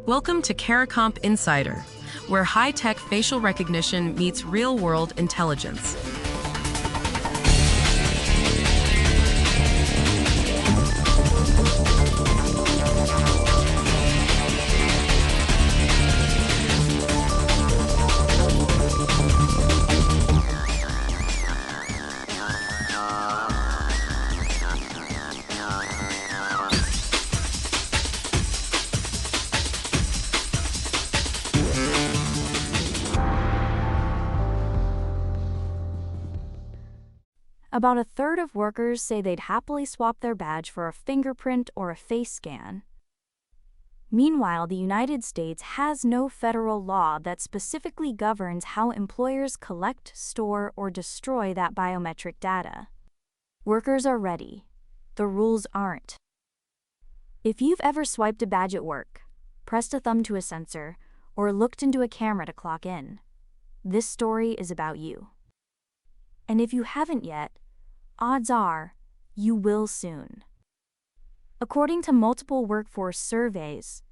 Welcome to CARICOMP Insider, where high-tech facial recognition meets real-world intelligence. About a third of workers say they'd happily swap their badge for a fingerprint or a face scan. Meanwhile, the United States has no federal law that specifically governs how employers collect, store, or destroy that biometric data. Workers are ready. The rules aren't. If you've ever swiped a badge at work, pressed a thumb to a sensor, or looked into a camera to clock in, this story is about you. And if you haven't yet, odds are you will soon. According to multiple workforce surveys,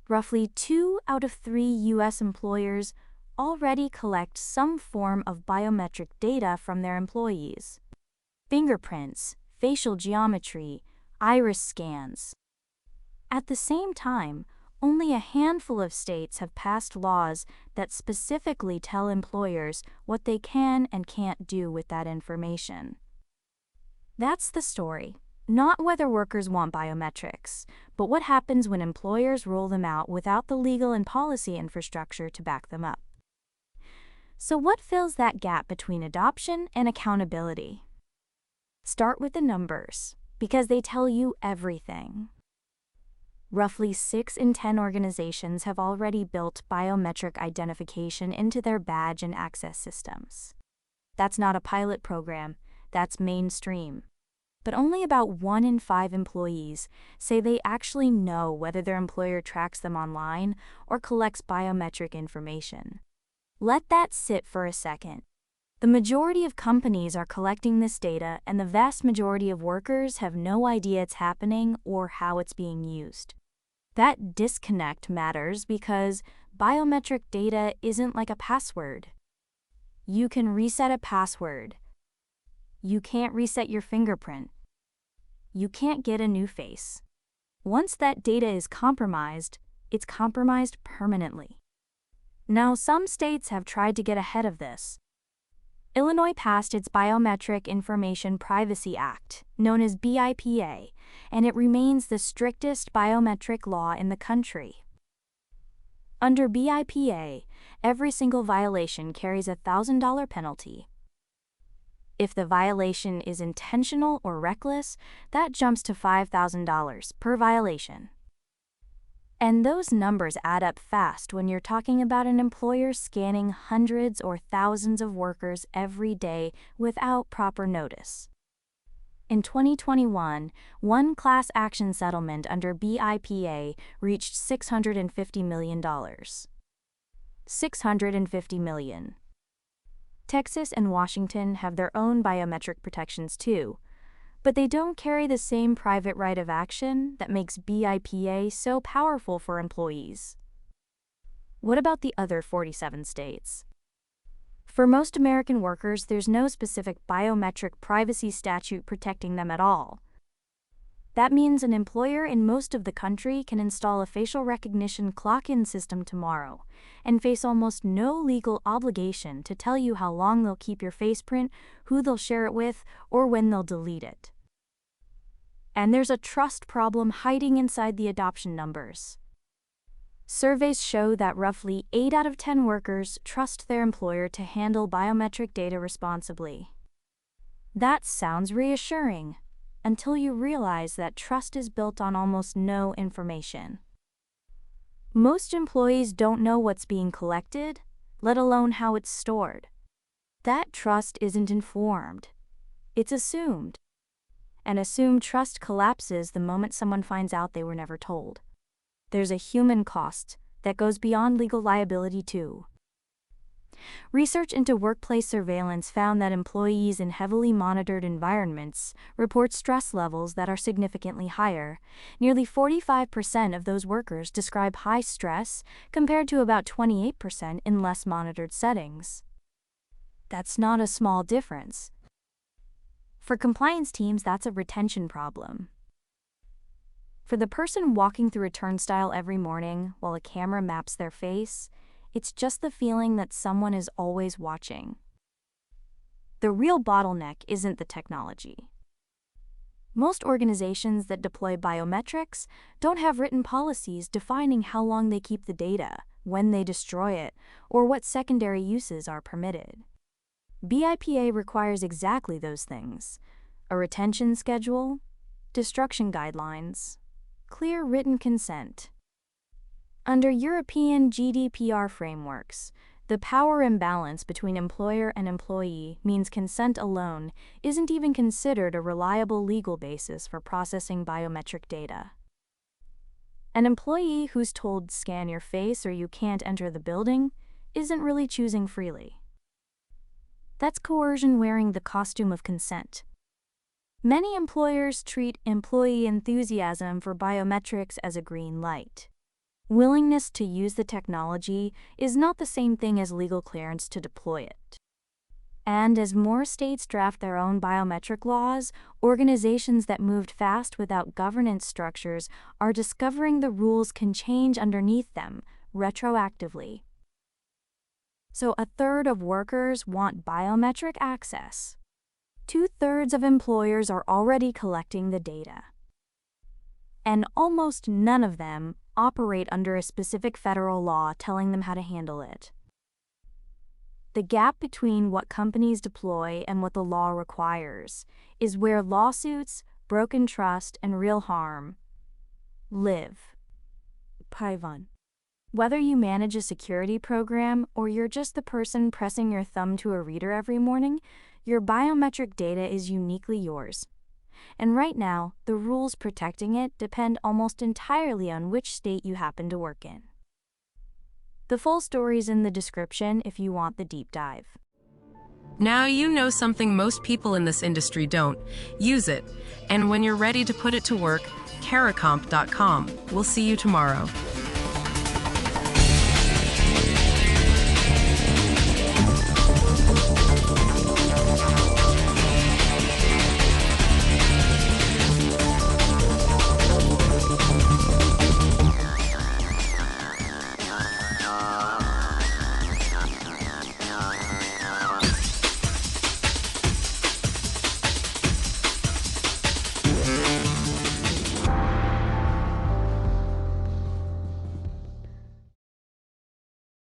roughly 2 out of 3 U.S. employers already collect some form of biometric data from their employees. Fingerprints, facial geometry, iris scans. At the same time, only a handful of states have passed laws that specifically tell employers what they can and can't do with that information. That's the story, not whether workers want biometrics, but what happens when employers roll them out without the legal and policy infrastructure to back them up. So what fills that gap between adoption and accountability? Start with the numbers, because they tell you everything. Roughly 6 in 10 organizations have already built biometric identification into their badge and access systems. That's not a pilot program, that's mainstream. But only about 1 in 5 employees say they actually know whether their employer tracks them online or collects biometric information. Let that sit for a second. The majority of companies are collecting this data, and the vast majority of workers have no idea it's happening or how it's being used. That disconnect matters because biometric data isn't like a password. You can reset a password. You can't reset your fingerprint. You can't get a new face. Once that data is compromised, it's compromised permanently. Now, some states have tried to get ahead of this. Illinois passed its Biometric Information Privacy Act, known as BIPA, and it remains the strictest biometric law in the country. Under BIPA, every single violation carries a $1,000 penalty. If the violation is intentional or reckless, that jumps to $5,000 per violation. And those numbers add up fast when you're talking about an employer scanning hundreds or thousands of workers every day without proper notice. In 2021, one class action settlement under BIPA reached $650 million. $650 million. Texas and Washington have their own biometric protections too, but they don't carry the same private right of action that makes BIPA so powerful for employees. What about the other 47 states? For most American workers, there's no specific biometric privacy statute protecting them at all. That means an employer in most of the country can install a facial recognition clock-in system tomorrow and face almost no legal obligation to tell you how long they'll keep your face print, who they'll share it with, or when they'll delete it. And there's a trust problem hiding inside the adoption numbers. Surveys show that roughly 8 out of 10 workers trust their employer to handle biometric data responsibly. That sounds reassuring, until you realize that trust is built on almost no information. Most employees don't know what's being collected, let alone how it's stored. That trust isn't informed. It's assumed. And assumed trust collapses the moment someone finds out they were never told. There's a human cost that goes beyond legal liability too. Research into workplace surveillance found that employees in heavily monitored environments report stress levels that are significantly higher. Nearly 45% of those workers describe high stress, compared to about 28% in less monitored settings. That's not a small difference. For compliance teams, that's a retention problem. For the person walking through a turnstile every morning while a camera maps their face, it's just the feeling that someone is always watching. The real bottleneck isn't the technology. Most organizations that deploy biometrics don't have written policies defining how long they keep the data, when they destroy it, or what secondary uses are permitted. BIPA requires exactly those things: a retention schedule, destruction guidelines, clear written consent. Under European GDPR frameworks, the power imbalance between employer and employee means consent alone isn't even considered a reliable legal basis for processing biometric data. An employee who's told "scan your face or you can't enter the building" isn't really choosing freely. That's coercion wearing the costume of consent. Many employers treat employee enthusiasm for biometrics as a green light. Willingness to use the technology is not the same thing as legal clearance to deploy it. And as more states draft their own biometric laws, organizations that moved fast without governance structures are discovering the rules can change underneath them, retroactively. So 1/3 of workers want biometric access. 2/3 of employers are already collecting the data. And almost none of them operate under a specific federal law telling them how to handle it. The gap between what companies deploy and what the law requires is where lawsuits, broken trust, and real harm live. Paivan. Whether you manage a security program or you're just the person pressing your thumb to a reader every morning, your biometric data is uniquely yours. And right now, the rules protecting it depend almost entirely on which state you happen to work in. The full story's in the description if you want the deep dive. Now you know something most people in this industry don't. Use it. And when you're ready to put it to work, caracomp.com. We'll see you tomorrow.